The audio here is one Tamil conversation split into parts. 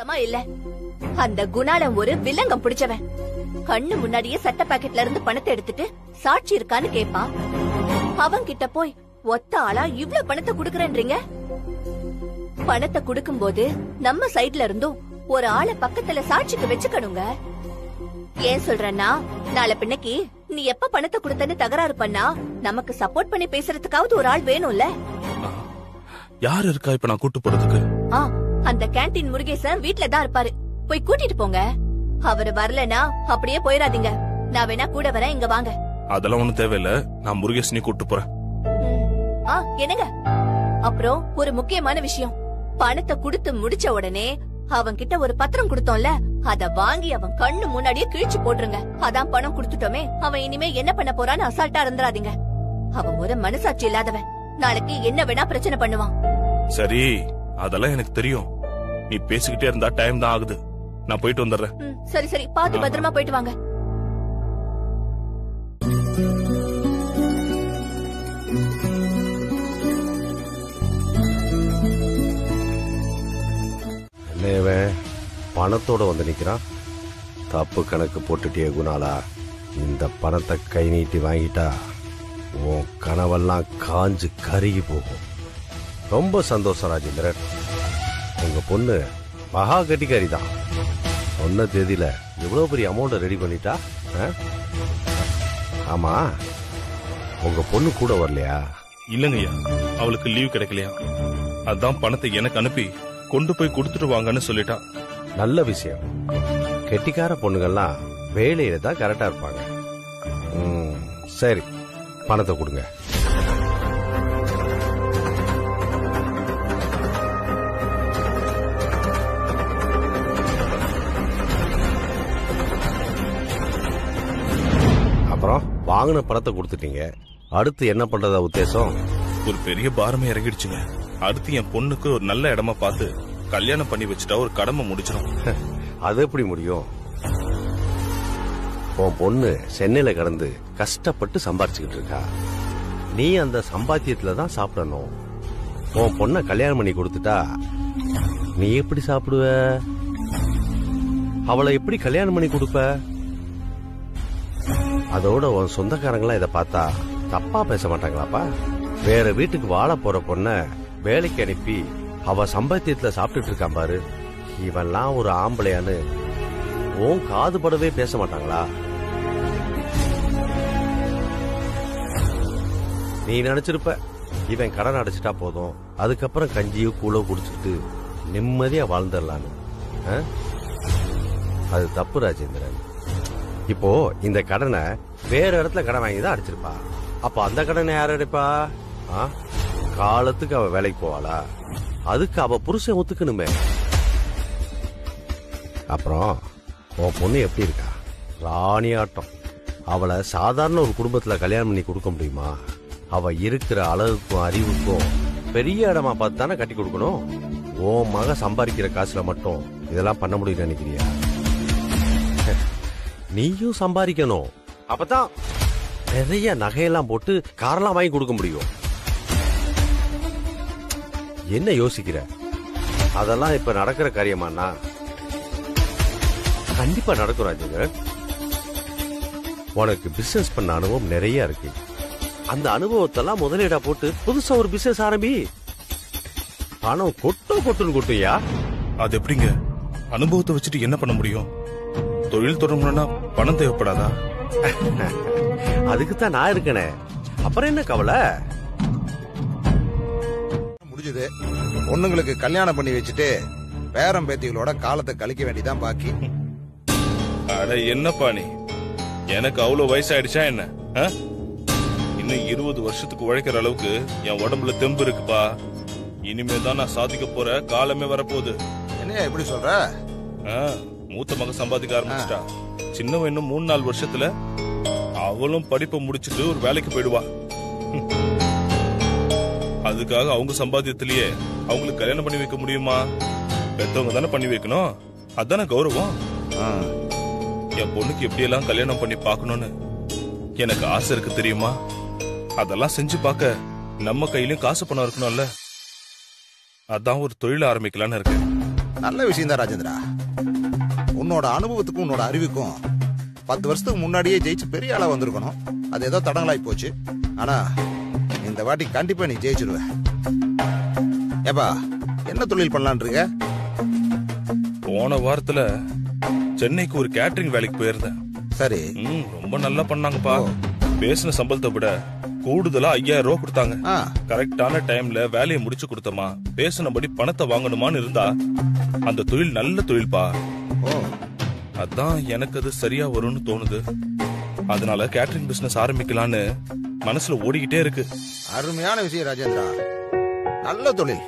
சுத்தமா இல்ல. அந்த குணாளன் ஒரு வில்லங்கம் பிடிச்சவன். கண்ணு முன்னாடியே சட்ட பாக்கெட்ல இருந்து பணத்தை எடுத்துட்டு சாட்சி இருக்கான்னு கேட்பான். அவன் கிட்ட போய் ஒத்த ஆளா இவ்ளோ பணத்தை குடுக்கறேன்றீங்க? பணத்தை குடுக்கும் போது நம்ம சைடுல இருந்தும் ஒரு ஆளை பக்கத்துல சாட்சிக்கு வச்சுக்கணுங்க. ஏன் சொல்றேன்னா, நாளை பின்னைக்கு நீ எப்ப பணத்தை கொடுத்தன்னு தகராறு பண்ணா நமக்கு சப்போர்ட் பண்ணி பேசுறதுக்காவது ஒரு ஆள் வேணும்ல. யார் இருக்கா இப்ப நான் கூட்டு போறதுக்கு? அந்த கேண்டீன் முருகேசன் வீட்ல தான் இருப்பாரு. போய் கூட்டிட்டு போங்க. அவரு வரலனா அப்படியே போயிடாதீங்க. நான் வேணா கூட வரேன், இங்க வாங்க. அதெல்லாம் ஒண்ணும் தேவையில்ல, நான் முருகேசனை கூட்டு போறேன். என்னங்க, அப்புறம் ஒரு முக்கியமான விஷயம். பணத்தை குடுத்து முடிச்ச உடனே அவன் கிட்ட ஒரு பத்திரம் கொடுத்தோம்ல, அத வாங்கி அவன் கண்ணு முன்னாடியே கிழிச்சு போட்டுருங்க. அதான் பணம் குடுத்துட்டோமே, அவன் இனிமே என்ன பண்ண போறான்னு அசால்ட்டா இருந்துராதீங்க. அவன் ஒரு மனசாட்சி இல்லாதவன். நாளைக்கு என்ன வேணா பிரச்சனை பண்ணுவான். சரி, அதெல்லாம் எனக்கு தெரியும். நீ பேசிக்கிட்டே இருந்தா டைம் தான் ஆகுது. நான் போயிட்டு வந்துடுறேன். சரி சரி, பாத்து பத்திரமா போயிட்டு வாங்க. பணத்தோட வந்து நிக்கிறான். தப்பு கணக்கு போட்டுட்டே குணாலா. இந்த பணத்தை கை நீட்டி வாங்கிட்டா உன் கனவெல்லாம் காஞ்சு கருகி போகும். ரொம்ப சந்தோஷம் ராஜேந்திரன். உங்க பொண்ணு மகா கட்டிக்காரி தான். சொன்ன தேதியில எவ்வளவு பெரிய அமௌண்ட் ரெடி பண்ணிட்டா. ஆமா, உங்க பொண்ணு கூட வரலையா? இல்லங்கய்யா, அவளுக்கு லீவ் கிடைக்கலையா. அதான் பணத்தை எனக்கு அனுப்பி கொண்டு போய் கொடுத்துட்டு வாங்கன்னு சொல்லிட்டா. நல்ல விஷயம். கெட்டிக்கார பொண்ணுங்கள்லாம் வேலையில தான் கரெக்டா இருப்பாங்க. சரி, பணத்தை கொடுங்க. அப்புறம் வாங்கின பணத்தை கொடுத்துட்டீங்க. அடுத்து என்ன பண்றதா உத்தேசம்? ஒரு பெரிய பாரமே இறங்கிடுச்சுங்க. அடுத்து என் பொண்ணுக்கு ஒரு நல்ல இடமா பார்த்து கல்யாணம் பண்ணி வச்சுட்டா ஒரு கடமை முடிச்சிடும். அது எப்படி முடியும்? உன் பொண்ணு சென்னையில கடந்து கஷ்டப்பட்டு சம்பாரிச்சுக்கிட்டு இருக்கா. நீ அந்த சம்பாத்தியத்துல தான் சாப்பிடணும். உன் பொண்ண கல்யாணம் பண்ணி கொடுத்துட்டா நீ எப்படி சாப்பிடுவ? அவளை எப்படி கல்யாணம் பண்ணி கொடுப்ப? அதோட உன் சொந்தக்காரங்களா இத பார்த்தா தப்பா பேச மாட்டாங்களாப்பா? வேற வீட்டுக்கு வாழ போற பொண்ண வேலைக்கு அனுப்பி அவ சம்பாத்தியத்துல சாப்பிட்டுட்டு இருக்கான் பாரு, இவெல்லாம் ஒரு ஆம்பளையான்னு உன் காது படவே பேச மாட்டாங்களா? நீ நினைச்சிருப்ப இவன் கடன் அடைச்சிட்டா போதும், அதுக்கப்புறம் கஞ்சியோ கூழோ குடிச்சிட்டு நிம்மதியா வாழ்ந்துடலான்னு. அது தப்பு ராஜேந்திரன். இப்போ இந்த கடனை வேற இடத்துல கடன் வாங்கிதான் அடைச்சிருப்பா. அப்ப அந்த கடனை யார் அடைப்பா? காலத்துக்கு அவ வேலைக்கு போவாளா? அதுக்கு அவ புருஷன் ஒத்துக்கணுமே. அப்புறம் உன் பொண்ணு எப்படி இருக்கா? ராணி ஆட்டம். அவளை சாதாரண ஒரு குடும்பத்துல கல்யாணம் பண்ணி கொடுக்க முடியுமா? அவ இருக்கிற அழகுக்கும் அறிவுக்கும் பெரிய இடமா பார்த்து தானே கட்டி கொடுக்கணும். உன் மக சம்பாதிக்கிற காசுல மட்டும் இதெல்லாம் பண்ண முடியும்னு நினைக்கிறியா? நீயும் சம்பாதிக்கணும். அப்பதான் நிறைய நகையெல்லாம் போட்டு காரெல்லாம் வாங்கி கொடுக்க முடியும். என்ன யோசிக்கிற? அதெல்லாம் இப்ப நடக்கிற காரியமாண்ணா? கண்டிப்பா நடக்கும் ராஜேந்திரன். உனக்கு பிசினஸ் பண்ண அனுபவம் நிறைய இருக்கு. அந்த அனுபவத்தெல்லாம் முதலீடா போட்டு புதுசா ஒரு பிசினஸ் ஆரம்பி. பணம் கொட்டுன்னு கொட்டுயா. அது எப்படிங்க? அனுபவத்தை வச்சுட்டு என்ன பண்ண முடியும்? தொழில் தொடங்கணும்னா பணம் தேவைப்படாதா? அதுக்குத்தான் நான் இருக்கனே. அப்புறம் என்ன கவலை? முடிஞ்சது. பொண்ணுங்களுக்கு கல்யாணம் பண்ணி வச்சுட்டு பேரம் பேத்திகளோட காலத்தை கழிக்க வேண்டியதான் பாக்கி. அட என்னப்பா நீ, எனக்கு அவ்வளவு வயசாயிடுச்சா என்ன? இன்னும் 20 வருஷத்துக்கு உழைக்கிற அளவுக்கு என் உடம்புல தெம்பு இருக்குப்பா. இனிமே தான் நான் சாதிக்க போற காலமே வரப்போகுது. என்ன எப்படி சொல்ற? மூத்த மகன் சம்பாதிக்க ஆரம்பிச்சிட்டா. சின்னவன் இன்னும் 3-4 வருஷத்துல அவளும் படிப்பை முடிச்சிட்டு ஒரு வேலைக்கு போயிடுவா. அதுக்காக அவங்க சம்பாத்தியத்திலேயே அவங்களுக்கு கல்யாணம் பண்ணி வைக்க முடியுமா? பெத்தவங்க தானே பண்ணி வைக்கணும். அதான கௌரவம். என் பொண்ணுக்கு எப்படி எல்லாம் கல்யாணம் பண்ணி பாக்கணும்னு எனக்கு ஆசை இருக்கு தெரியுமா? அதெல்லாம் செஞ்சு பார்க்க நம்ம கையிலயும் காசு பணம் இருக்கணும்ல. அதான் ஒரு தொழில் ஆரம்பிக்கலான்னு இருக்கு. நல்ல விஷயம் தான் ராஜேந்திரா. உன்னோட அனுபவத்துக்கும் உன்னோட அறிவுக்கும் 10 வருஷத்துக்கு முன்னாடியே ஜெயிச்சு பெரிய ஆளா வந்திருக்கணும். அது ஏதோ தடங்களாய் போச்சு. ஆனா இந்த வாட்டி கண்டிப்பா நீ ஜெயிச்சிருவ. ஏப்பா, என்ன தொழில் பண்ணலான் இருக்க? போன வாரத்துல சென்னைக்கு ஒரு கேட்டரிங் வேலைக்கு போயிருந்தேன். சரி. ரொம்ப நல்லா பண்ணாங்கப்பா. பேசின சம்பளத்தை விட கூடுதலா 5000 ரூபாய் கொடுத்தாங்க. கரெக்டான டைம்ல வேலையை முடிச்சு கொடுத்தமா, பேசினபடி பணத்தை வாங்கணுமான்னு இருந்தா அந்த தொழில் நல்ல தொழில்பா. அதான் எனக்கு அது சரியா வரும்னு தோணுது. அதனால கேட்டரிங் பிசினஸ் ஆரம்பிக்கலான்னு மனசுல ஓடிக்கிட்டே இருக்கு. அருமையான விஷயம் ராஜேந்திரா. நல்ல தொழில்.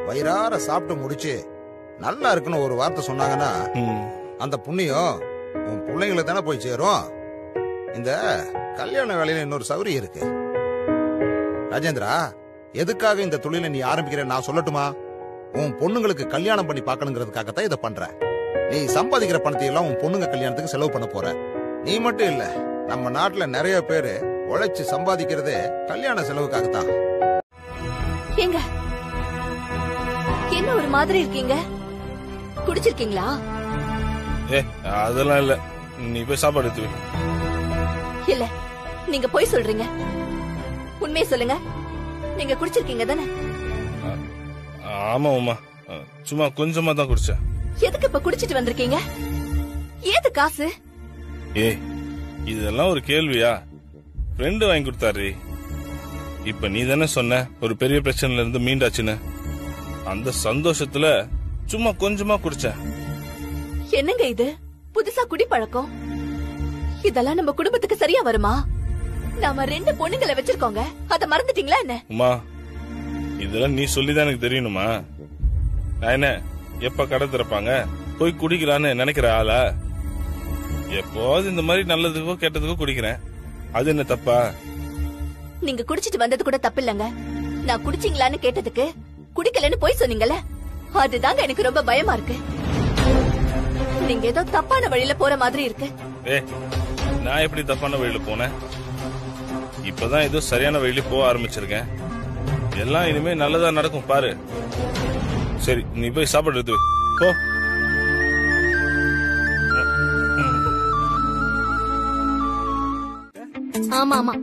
வயிறார சாப்பிட்டு முடிச்சு நல்லா இருக்குன்னு ஒரு வார்த்தை சொன்னாங்கன்னா அந்த புண்ணியம் உன் பிள்ளைங்களுக்கு தானே போய் சேரும். இந்த கல்யாண வேலையில இன்னொரு சௌரி இருக்கு ராஜேந்திரா. எதுக்காக இந்த தொழிலை நீ ஆரம்பிக்கிற நான் சொல்லட்டுமா? உன் பொண்ணுங்களுக்கு கல்யாணம் பண்ணி பார்க்கணுங்கிறதுக்காகத்தான் இதை பண்ற. நீ சம்பாதிக்கிற பணத்தை எல்லாம் உன் பொண்ணுங்க கல்யாணத்துக்கு செலவு பண்ண போற. நீ மட்டும் இல்ல, நம்ம நாட்டுல நிறைய பேரு உழைச்சு சம்பாதிக்கிறதே கல்யாண செலவுக்காகத்தான். ஏங்க, என்ன ஒரு மாதிரி இருக்கீங்க? குடிச்சிருக்கீங்களா? அதெல்லாம் இல்ல, நீ போய் சாப்பாடு எடுத்து. இல்ல, நீங்க போய் சொல்றீங்க. உண்மையை சொல்லுங்க, நீங்க குடிச்சிருக்கீங்க தானே? ஆமா உமா, சும்மா கொஞ்சமா தான் குடிச்சேன். எதுக்கு இப்ப குடிச்சிட்டு வந்திருக்கீங்க? ஏது காசு? இதெல்லாம் ஒரு கேள்வியா? ஃப்ரெண்டு வாங்கி கொடுத்தாரு. இப்ப நீ தானே சொன்ன ஒரு பெரிய பிரச்சனைல இருந்து மீண்டாச்சுன்னு. அந்த சந்தோஷத்துல சும்மா கொஞ்சமா குடிச்சேன். என்னங்க இது புதுசா குடிப்பழக்கம்? இதெல்லாம் நம்ம குடும்பத்துக்கு சரியா வருமா? நாம 2 பொண்ணுங்களை வச்சிருக்கோங்க, அத மறந்துட்டீங்களா என்ன? உமா, இதெல்லாம் நீ சொல்லிதான் எனக்கு தெரியணுமா? நான் என்ன எப்ப கடை திறப்பாங்க போய் குடிக்கலான்னு நினைக்கிற ஆளா? எப்போது இந்த மாதிரி நல்லதுக்கோ கெட்டதுக்கோ குடிக்கிறேன். அது என்ன தப்பா? நீங்க குடிச்சிட்டு வந்தது கூட தப்பு இல்லங்க. நான் குடிச்சீங்களான்னு கேட்டதுக்கு குடிக்கலன்னு போய் சொன்னீங்கல்ல, அதுதாங்க எனக்கு ரொம்ப பயமா இருக்கு. நீங்க ஏதோ தப்பான வழியில போற மாதிரி இருக்கு. நான் எப்படி தப்பான வழியில போனேன்? இப்பதான் ஏதோ சரியான வழியில போக ஆரம்பிச்சிருக்கேன். எல்லாம் இனிமே நல்லதா நடக்கும் பாரு. சரி, நீ போய் சாப்பாடு எடுத்து போ. ஆமா ஆமா,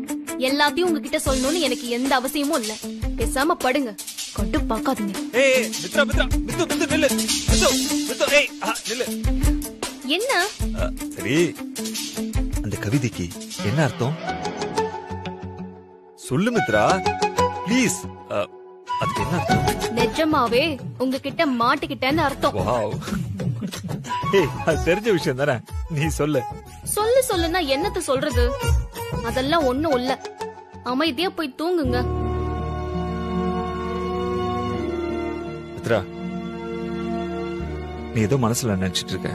எல்லாத்தையும் உங்ககிட்ட சொல்லணும்னு எனக்கு எந்த அவசியமும் இல்ல. பேசாம படுங்க, கொண்டு பாக்காதீங்க. என்ன சரி, அந்த கவிதைக்கு என்ன அர்த்தம் சொல்லு மித்ரா ப்ளீஸ். அதுக்கு என்ன அர்த்தம்? நிஜமாவே உங்ககிட்ட மாட்டிக்கிட்டேன்னு அர்த்தம். அது தெரிஞ்ச விஷயம் தானே, நீ சொல்லு. சொல்லுன்னா என்னத்த சொல்றது? அதெல்லாம் ஒண்ணும் இல்ல. அமைதியா போய் தூங்குங்க. மித்ரா, நீ ஏதோ மனசுல நினைச்சிட்டு இருக்க,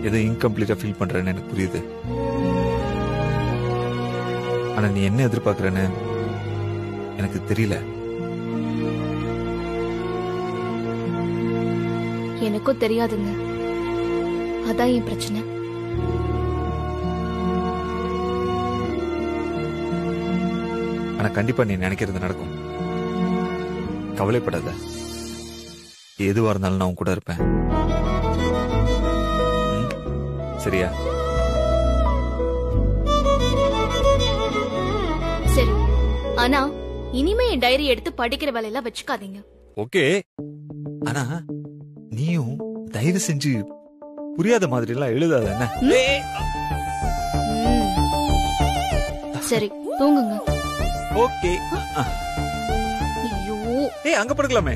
ஏதோ இன்கம்ப்ளீட்டா ஃபீல் பண்றேன்னு எனக்கு புரியுது. ஆனா நீ என்ன எதிர்பார்க்கறன்னு எனக்கு தெரியல. எனக்கும் தெரியாதுங்க, அதான் என் பிரச்சனை. ஆனா கண்டிப்பா நீ நினைக்கிறது நடக்கும். கவலைப்படாத, எதுவா இருந்தாலும் நான் உன் கூட இருப்பேன். சரியா? சரி, ஆனா இனிமே என் டைரி எடுத்து படிக்கிற வேலையெல்லாம் வச்சுக்காதீங்க. ஓகே, ஆனா நீயும் தயவு செஞ்சு புரியாத மாதிரி எல்லாம் எழுதாத என்ன? சரி, தூங்குங்க. ஓகே. ஐயோ, அங்க படுக்கலாமே.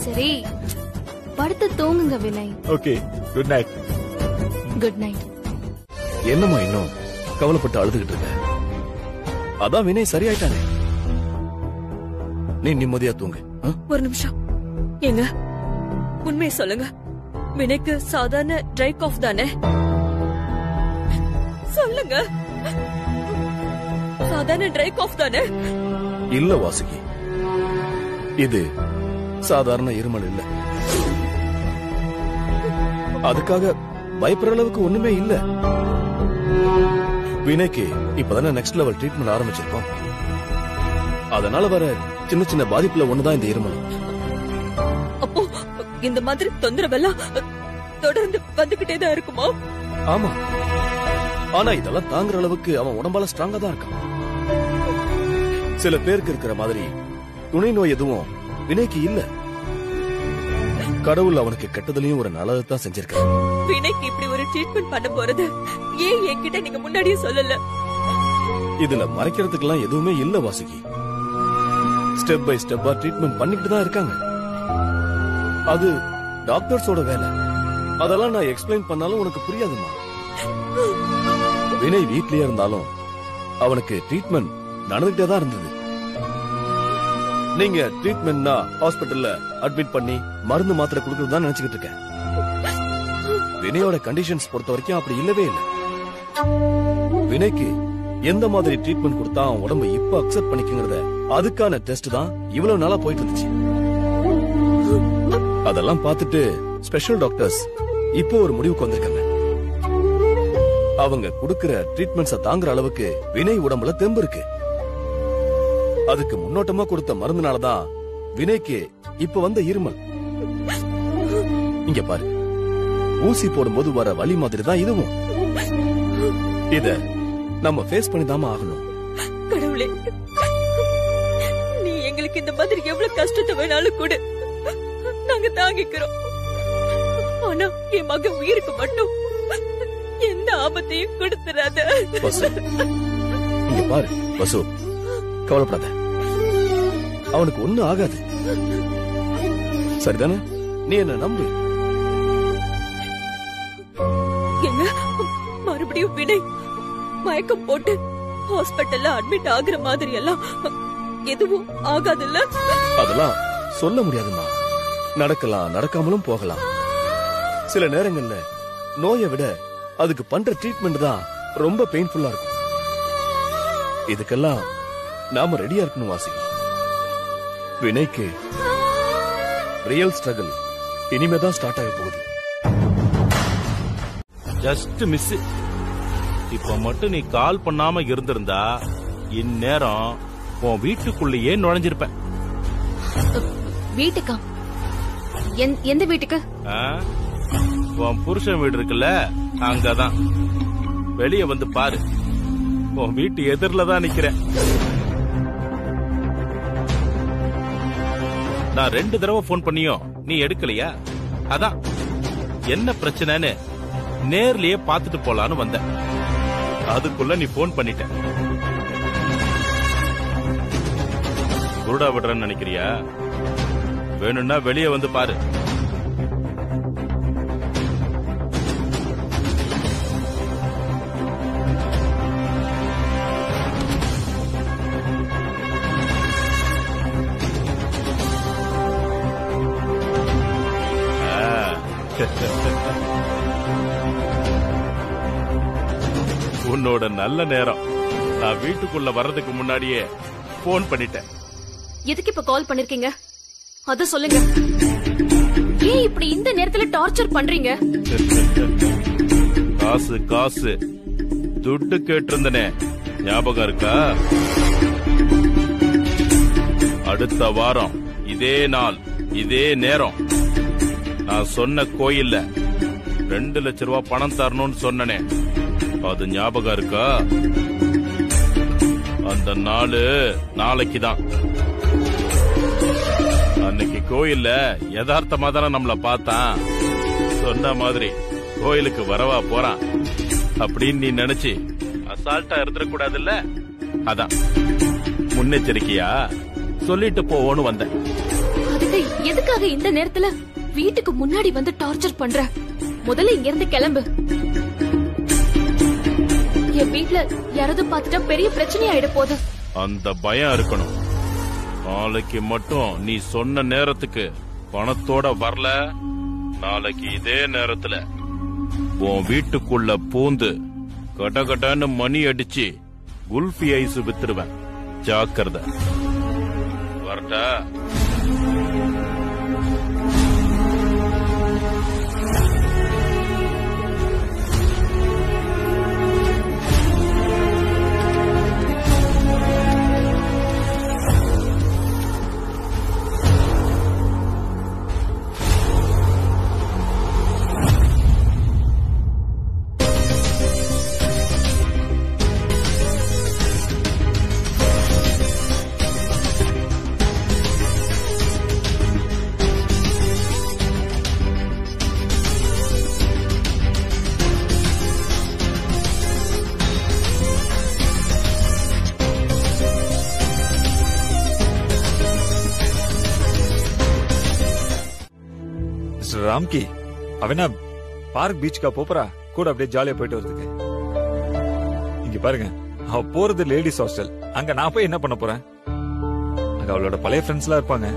சரி, படுத்து தூங்குங்க Vinay. Okay, good night. Good night. என்னம்மா இன்னும் கவலைப்பட்டு அழுதுகிட்டு இருக்க? அதான் வினய் சரியாயிட்டானே, நீ நிம்மதியா தூங்கு. ஒரு நிமிஷம் ஏங்க, உண்மையை சொல்லுங்க. வினய்க்கு சாதாரண ட்ரை காஃப் தானே? சொல்லுங்க, சாதாரண ட்ரை காஃப் தானே? இல்ல வாசுகி, இது சாதாரண இருமல் இல்ல. அதுக்காக பயப்படுற அளவுக்கு ஒண்ணுமே இல்ல. வினய்க்கு இப்பதானே நெக்ஸ்ட் லெவல் ட்ரீட்மெண்ட் ஆரம்பிச்சிருக்கோம். அதனால வர சின்ன சின்ன பாதிப்புல ஒண்ணுதான் இந்த இருமல். அப்போ இந்த மாதிரி தொந்தரவெல்லாம் தொடர்ந்து வந்துகிட்டே தான் இருக்குமா? ஆமா, ஆனா இதெல்லாம் தாங்குற அளவுக்கு அவன் உடம்பால ஸ்ட்ராங்கா தான் இருக்கான். சில பேருக்கு இருக்கிற மாதிரி துணை நோய் எதுவும் வினய்க்கு இல்ல. கடவுள் அவனுக்கு கெட்டதுலயும் ஒரு நல்லதான் செஞ்சிருக்காரு. வினய்க்கு இப்படி ஒரு ட்ரீட்மெண்ட் பண்ண போறது ஏன் என்கிட்ட நீங்க முன்னாடியே சொல்லல? இதுல மறைக்கிறதுக்கெல்லாம் எதுவுமே இல்ல வாசுகி. ஸ்டெப் பை ஸ்டெப்பா ட்ரீட்மெண்ட் பண்ணிட்டு தான் இருக்காங்க. அது டாக்டர்ஸோட வேலை. அதெல்லாம் நான் எக்ஸ்பிளைன் பண்ணாலும் உனக்கு புரியாதுமா. வினய் வீட்லயே இருந்தாலும் அவனுக்கு ட்ரீட்மெண்ட் நடந்துட்டே தான் இருந்தது. நீங்க ட்ரீட்மெண்ட்னா ஹாஸ்பிட்டல்ல அட்மிட் பண்ணி மருந்து மாத்திரை கொடுக்கறதா நினைச்சுக்கிட்டு இருக்கேன். வினயோட கண்டிஷன்ஸ் பொறுத்த வரைக்கும் அப்படி இல்லவே இல்லை. வினய்க்கு எந்த மாதிரி ட்ரீட்மெண்ட் கொடுத்தா அவன் உடம்பு இப்ப அக்செப்ட் பண்ணிக்கிறத அதுக்கான டெஸ்ட் தான் இவ்வளவு நாளா போயிட்டு இருந்துச்சு. அதெல்லாம் பார்த்துட்டு ஸ்பெஷல் டாக்டர்ஸ் இப்போ ஒரு முடிவுக்கு வந்திருக்காங்க. அவங்க கொடுக்கிற ட்ரீட்மெண்ட்ஸ தாங்குற அளவுக்கு வினய் உடம்புல தெம்பு இருக்கு. அதுக்கு முன்னோட்டமா கொடுத்த மருந்துனாலதான் வினய்க்கு இப்ப வந்த இருமல். இங்க பாரு, ஊசி போடும்போது வர வலி மாதிரி தான் இதுவும். இத நம்ம ஃபேஸ் பண்ணிதாம ஆகணும். கடவுளே, நீ எங்களுக்கு இந்த மாதிரி எவ்வளவு கஷ்டத்தை வேணாலும் கூட நாங்க தாங்கிக்கிறோம். ஆனா என் மகன் உயிருக்கு மட்டும் எந்த ஆபத்தையும் கொடுத்துறாத. இங்க பாரு வசு, கவலைப்படாத, அவனுக்கு ஒண்ணும் ஆகாது. சரிதானே? நீ என்ன நம்பு. எங்க மறுபடியும் வினய் மயக்கம் போட்டு ஹாஸ்பிட்டல்ல அட்மிட் ஆகுற மாதிரி எல்லாம் எதுவும் ஆகாதுல்ல? அதெல்லாம் சொல்ல முடியாதுமா. நடக்கலாம், நடக்காமலும் போகலாம். சில நேரங்கள்ல நோயை விட அதுக்கு பண்ற ட்ரீட்மெண்ட் தான் ரொம்ப பெயின்ஃபுல்லா இருக்கும். இதுக்கெல்லாம் நாம ரெடியா இருக்கணும் வாசுகி. வினய்க்கு ரியல் ஸ்ட்ரகிள் இனிமேதான் ஸ்டார்ட் ஆக போகுது. Just miss. இப்ப மட்டும் நீ கால் பண்ணாம இருந்திருந்தா இந்நேரம் உன் வீட்டுக்குள்ளேயே நுழைஞ்சிருப்ப. வீட்டுக்கா? எந்த வீட்டுக்கு? உன் புருஷன் வீடு இருக்குல்ல, அங்கதான். வெளிய வந்து பாரு, உன் வீட்டு எதிரில தான் நிக்கிறேன். நான் 2 தடவை போன் பண்ணியும் நீ எடுக்கலையா? அதான் என்ன பிரச்சனைன்னு நேர்லயே பாத்துட்டு போலான்னு வந்த. அதுக்குள்ள நீ போன் பண்ணிட்ட. குருடா விடுறேன்னு நினைக்கிறியா? வேணும்னா வெளியே வந்து பாரு. உன்னோட நல்ல நேரம். நான் வீட்டுக்குள்ள வர்றதுக்கு முன்னாடியே போன் பண்ணிட்டேன். எதுக்கு இப்ப கால் பண்ணிருக்கீங்க? அத சொல்லுங்க. ஏன் இப்படி இந்த நேரத்துல டார்ச்சர் பண்றீங்க? காசு காசு துட்டு கேட்டிருந்தனே, ஞாபகம் இருக்கா? அடுத்த வாரம் இதே நாள் இதே நேரம் நான் சொன்ன கோயில்ல 2 லட்சம் ரூபாய் பணம் தரணும்னு சொன்னனே, அது ஞாபகம் இருக்கா? அந்த நாளு நாளைக்கு தான். அன்னைக்கு கோயில்ல யதார்த்தமா தானே நம்மள பார்த்தான். சொன்ன மாதிரி கோயிலுக்கு வரவா போறான் அப்படின்னு நீ நினைச்சு அசால்ட்டா இருந்துடக்கூடாதுல்ல. அதான் முன்னெச்சரிக்கையா சொல்லிட்டு போவோன்னு வந்தேன். அதுக்கு எதுக்காக இந்த நேரத்துல வீட்டுக்கு முன்னாடி வந்து டார்ச்சர் பண்ற? முதல்ல இங்க இருந்து கிளம்பு. என் வீட்டுல யாராவது பாத்துட்டா பெரிய பிரச்சனை ஆயிட போகுது. அந்த பயம் இருக்கணும். நாளைக்கு மட்டும் நீ சொன்ன நேரத்துக்கு பணத்தோட வரல, நாளைக்கு இதே நேரத்துல உன் வீட்டுக்குள்ள பூந்து கடகடன்னு மணி அடிச்சு குல்ஃபி ஐஸ் வித்துருவேன். ஜாக்கிரதை. வரட்டா? மிஸ்டர் ராம்கி அவனா பார்க் பீச்சுக்கா போறா கூட அப்படியே ஜாலியா போயிட்டு வரதுக்கு. இங்க பாருங்க, அவ போறது லேடிஸ் ஹாஸ்டல். அங்க நான் போய் என்ன பண்ண போறேன்? அங்க அவளோட பழைய ஃப்ரெண்ட்ஸ் எல்லாம் இருப்பாங்க.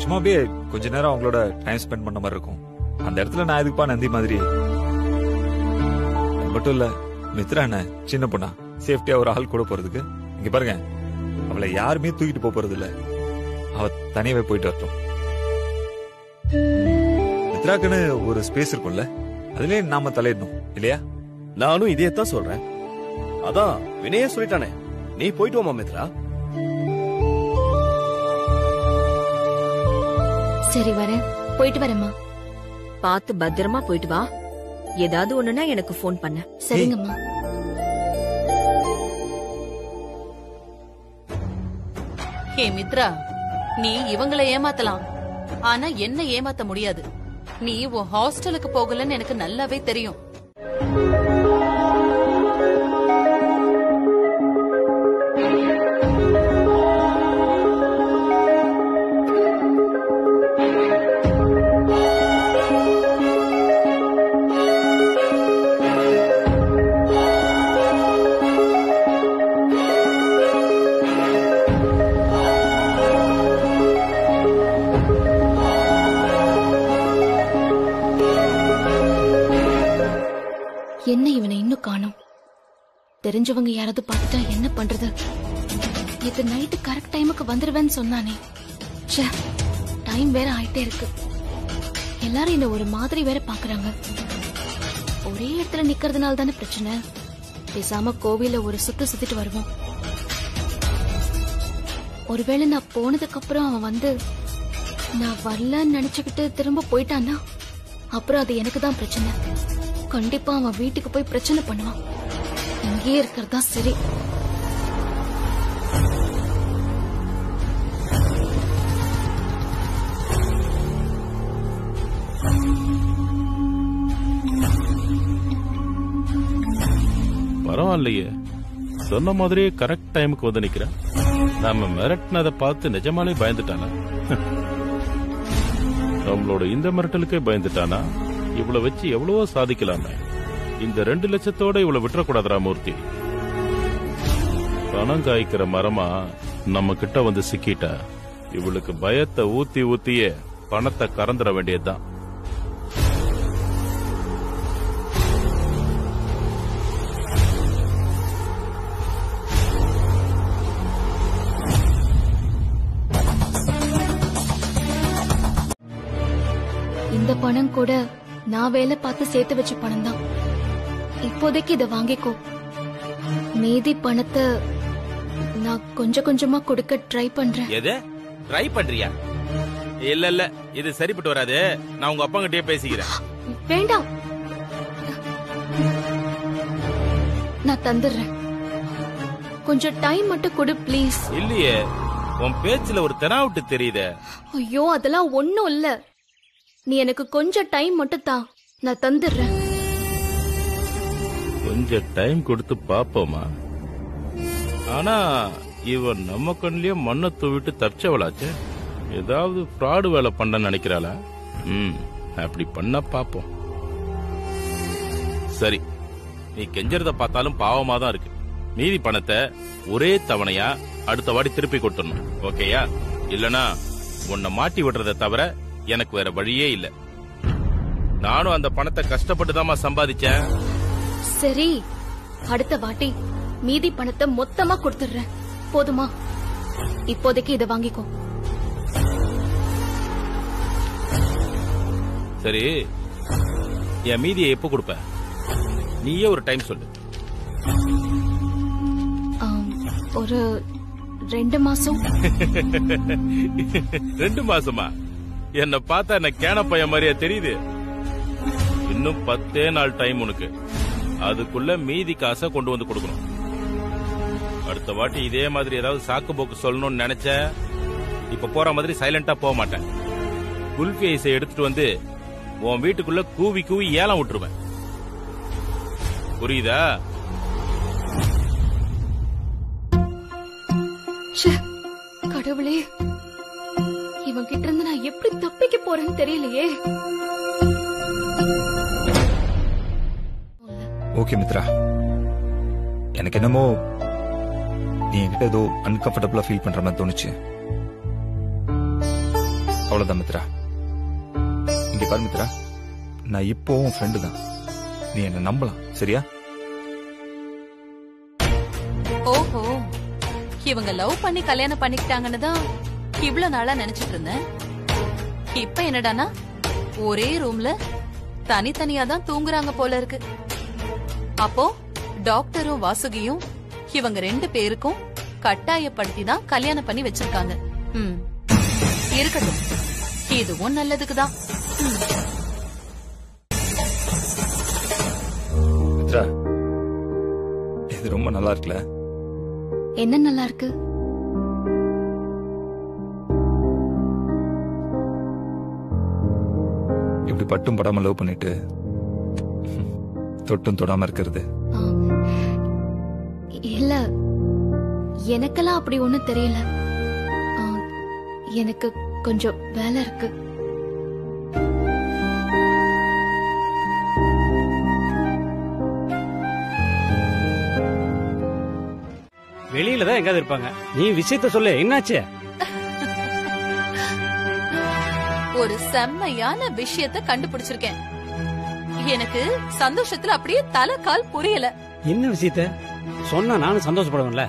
சும்மா அப்படியே கொஞ்ச நேரம் அவங்களோட டைம் ஸ்பெண்ட் பண்ண மாதிரி இருக்கும். அந்த இடத்துல நான் எதுக்குப்பா நந்தி மாதிரி? அது மட்டும் இல்ல, மித்ரா என்ன சின்ன பொண்ணா சேஃப்டியா ஒரு ஆள் கூட போறதுக்கு? இங்க பாருங்க, அவளை யாருமே தூக்கிட்டு போறது இல்ல. அவ தனியாவே போயிட்டு வரட்டும். மித்ராக்குன்னு ஒரு ஸ்பேஸ் இருக்கும்ல, அதுலயே நாம தலையிடணும் இல்லையா? நானும் இதே தான் சொல்றேன். அதான் வினய சொல்லிட்டானே, நீ போயிட்டு வாமா மித்ரா. சரி வரேன், போயிட்டு வரேம்மா. பார்த்து பத்திரமா போயிட்டு வா. ஏதாவது ஒண்ணுனா எனக்கு போன் பண்ண. சரிங்கம்மா. ஹே மித்ரா, நீ இவங்கள ஏமாத்தலாம், ஆனா என்ன ஏமாத்த முடியாது. நீ உன் ஹாஸ்டலுக்கு போகலன்னு எனக்கு நல்லாவே தெரியும். என்ன இவனை இன்னும் காணோம்? தெரிஞ்சவங்க யாராவது பார்த்துட்டா என்ன பண்றது? இது நைட்டு கரெக்ட் டைமுக்கு வந்துருவேன்னு சொன்னானே. ச்சே, டைம் வேற ஆயிட்டே இருக்கு. எல்லாரும் என்ன ஒரு மாதிரி வேற பாக்குறாங்க. ஒரே இடத்துல நிக்கிறதுனால தானே பிரச்சனை. பேசாம கோவில ஒரு சுத்து சுத்திட்டு வருவோம். ஒருவேளை நான் போனதுக்கு அப்புறம் அவன் வந்து நான் வரலன்னு நினைச்சுக்கிட்டு திரும்ப போயிட்டான்னா அப்புறம் அது எனக்கு தான் பிரச்சனை. கண்டிப்பா அவன் வீட்டுக்கு போய் பிரச்சனை பண்ணுவான். இங்கேயே இருக்கிறதா சரி. பரவாயில்லையே, சொன்ன மாதிரியே கரெக்ட் டைமுக்கு வந்து நிக்கிறேன். நாம மிரட்டினதை பார்த்து நிஜமாலே பயந்துட்டானா? நம்மளோட இந்த மிரட்டலுக்கே பயந்துட்டானா? இவ்வளவு வச்சு எவ்வளவோ சாதிக்கலாமே. இந்த 2 லட்சத்தோட இவ்வளவு விட்டுறக்கூடாதுரா மூர்த்தி. பணம் காய்க்கிற மரமா நம்ம கிட்ட வந்து சிக்கிட்டா இவளுக்கு பயத்தை ஊத்தி ஊத்தியே பணத்தை கறந்துட வேண்டியதுதான். இந்த பணம் கூட நான் வேலை பார்த்து சேர்த்து வச்ச பணம் தான். இப்போதைக்கு இத வாங்கிக்கோ. மீதி பணத்தை நான் கொஞ்சம் கொஞ்சமா கொடுக்க ட்ரை பண்றேன். எது ட்ரை பண்றியா? இல்ல இல்ல, இது சரிப்பட்டு வராது. நான் உங்க அப்பா கிட்டயே பேசிக்கிறேன். வேண்டாம், நான் தந்துடுறேன். கொஞ்சம் டைம் மட்டும் கொடு ப்ளீஸ். இல்லையே, உன் பேச்சுல ஒரு தெனாவுட்டு தெரியுதே. ஐயோ, அதெல்லாம் ஒண்ணும் இல்ல. நீ எனக்கு கொஞ்சம் டைம் மட்டும் தா, நான் தந்துடுறேன். கொஞ்சம் டைம் கொடுத்து பாப்போமா? ஆனா இவன் நம்ம கண்ணிலேயே மண்ணை தூவிட்டு தப்பிச்சவளாச்சு. ஏதாவது ஃப்ராடு வேலை பண்ண நினைக்கிறாளா? அப்படி பண்ண பாப்போம். சரி, நீ கெஞ்சறத பார்த்தாலும் பாவமா தான் இருக்கு. மீதி பணத்தை ஒரே தவணையா அடுத்த வாடி திருப்பி கொடுத்துடணும். ஓகேயா? இல்லனா உன்னை மாட்டி விடுறத தவிர எனக்கு வேற வழியே இல்ல. நானும் அந்த பணத்தை கஷ்டப்பட்டுதாமா சம்பாதிச்சேன். சரி, அடுத்த வாட்டி மீதி பணத்தை மொத்தமா கொடுத்துடுறேன். போதுமா? இப்போதைக்கு இத வாங்கிக்கோ. சரி, என் மீதியை எப்ப கொடுப்ப? நீயே ஒரு டைம் சொல்லு. ஒரு 2 மாசம். 2 மாசமா? என்ன பார்த்தா என்ன கேன பையன் மாதிரியா தெரியுது? இன்னும் 10 நாள் டைம் உனக்கு. அதுக்குள்ள மீதி காசை கொண்டு வந்து கொடுக்கணும். அடுத்த வாட்டி இதே மாதிரி ஏதாவது சாக்கு போக்கு சொல்லணும்னு நினைச்ச, இப்ப போற மாதிரி சைலண்டா போக மாட்டேன். குல்ஃபி ஐஸை எடுத்துட்டு வந்து உன் வீட்டுக்குள்ள கூவி கூவி ஏலம் விட்டுருவேன். புரியுதா? கடவுளே, இவன் கிட்ட இருந்து நான் எப்படி தப்பிக்க போறேன்னு தெரியலையே. ஓகே மித்ரா, எனக்கு என்னமோ நீ என்கிட்ட ஏதோ அன்கம்ஃபர்டபுளா ஃபீல் பண்ற மாதிரி தோணுச்சு. அவ்வளவுதான் மித்ரா. இங்க பாரு மித்ரா, நான் இப்போ உன் ஃப்ரெண்டு தான். நீ என்ன நம்பலாம், சரியா? ஓஹோ, இவங்க லவ் பண்ணி கல்யாணம் பண்ணிக்கிட்டாங்கன்னு தான் இவ்வளவு நாளா நினைச்சிட்டு இருந்தேன். இப்ப என்னடானா ஒரே ரூம்ல தனித்தனியா தான் தூங்குறாங்க போல இருக்கு. அப்போ டாக்டரும் வாசுகியும் இவங்க 2 பேருக்கும் கட்டாயப்படுத்தி தான் கல்யாணம் பண்ணி வச்சிருக்காங்க. இருக்கட்டும், இதுவும் நல்லதுக்குதான். மித்ரா, இது ரொம்ப நல்லா இருக்குல்ல? என்ன நல்லா இருக்கு? இப்படி பட்டும் படாம லவ் பண்ணிட்டு தொட்டும் தொடாம இருக்கிறது. இல்ல, எனக்கெல்லாம் அப்படி ஒண்ணும் தெரியல. எனக்கு கொஞ்சம் வேலை இருக்கு. வெளியில தான் எங்காவது இருப்பாங்க. நீ விஷயத்த சொல்லு, என்னாச்சு? ஒரு செம்மையான விஷயத்தை கண்டுபிடிச்சிருக்கேன். எனக்கு சந்தோஷத்துல அப்படியே தலை கால் புரியல. என்ன விஷயத்த சொன்னா நானும் சந்தோஷப்படுவேன்ல.